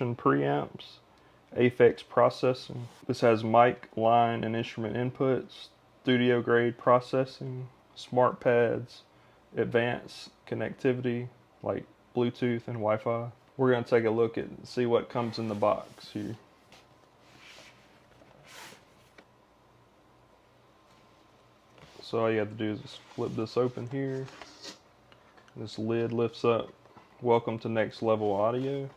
Revolution preamps, Aphex processing. This has mic, line, and instrument inputs, studio grade processing, smart pads, advanced connectivity like Bluetooth and Wi-Fi. We're going to take a look at and see what comes in the box here. So all you have to do is just flip this open here. This lid lifts up. Welcome to Next Level Audio.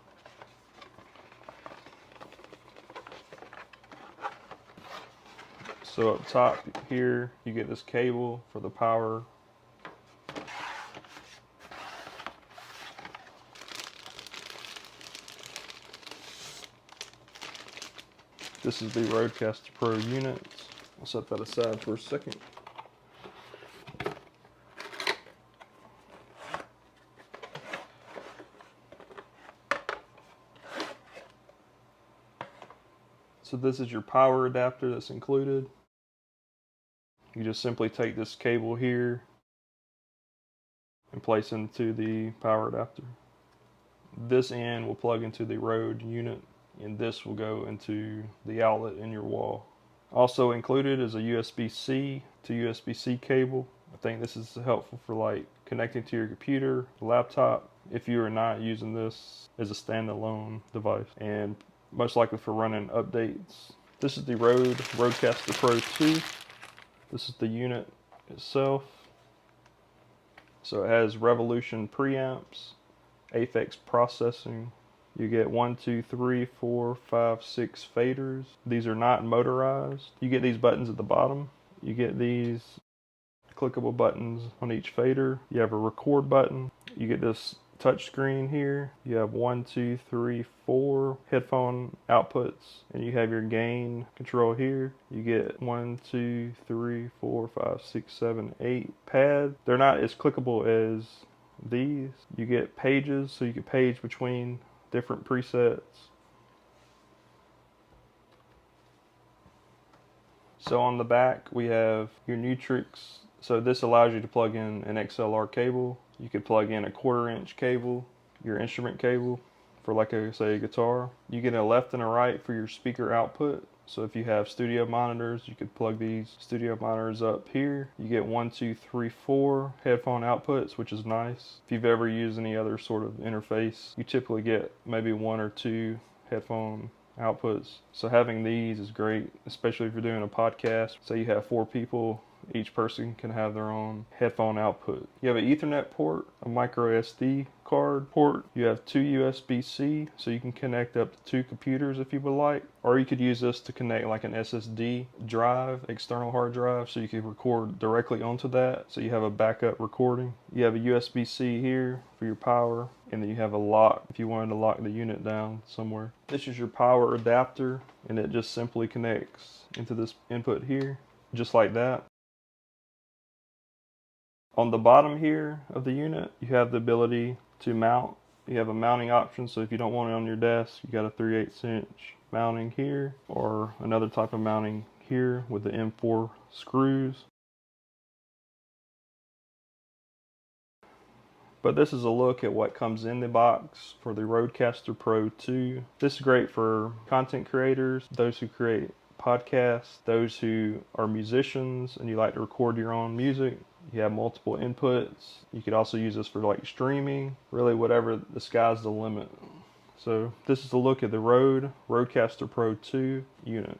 So up top here, you get this cable for the power. This is the Rodecaster Pro unit. I'll set that aside for a second. So this is your power adapter that's included. You just simply take this cable here and place into the power adapter. This end will plug into the Rode unit, and this will go into the outlet in your wall. Also included is a USB-C to USB-C cable. I think this is helpful for like connecting to your computer, laptop, if you are not using this as a standalone device, and most likely for running updates. This is the Rodecaster Pro 2. This is the unit itself. So it has Revolution preamps, Aphex processing. You get 1, 2, 3, 4, 5, 6 faders. These are not motorized. You get these buttons at the bottom. You get these clickable buttons on each fader. You have a record button. You get this touch screen here. You have 1, 2, 3, 4 headphone outputs, and you have your gain control here. You get 1, 2, 3, 4, 5, 6, 7, 8 pads. They're not as clickable as these. You get pages, so you can page between different presets. So on the back we have your Nutrix. So this allows you to plug in an XLR cable. You could plug in a 1/4-inch cable, your instrument cable for like say a guitar. You get a left and a right for your speaker output. So if you have studio monitors, you could plug these studio monitors up here. You get 1, 2, 3, 4 headphone outputs, which is nice. If you've ever used any other sort of interface, you typically get maybe 1 or 2 headphone outputs. So having these is great, especially if you're doing a podcast. Say you have 4 people, each person can have their own headphone output. You have an Ethernet port, a micro SD card port. You have 2 USB-C, so you can connect up to 2 computers if you would like. Or you could use this to connect like an SSD drive, external hard drive, so you can record directly onto that, so you have a backup recording. You have a USB-C here for your power, and then you have a lock if you wanted to lock the unit down somewhere. This is your power adapter, and it just simply connects into this input here, just like that. On the bottom here of the unit, you have the ability to mount. You have a mounting option, so if you don't want it on your desk, you got a 3/8" mounting here, or another type of mounting here with the M4 screws. But this is a look at what comes in the box for the Rodecaster Pro 2. This is great for content creators, those who create podcasts, those who are musicians and you like to record your own music. You have multiple inputs. You could also use this for like streaming, really whatever, the sky's the limit. So this is a look at the Rodecaster Pro 2 unit.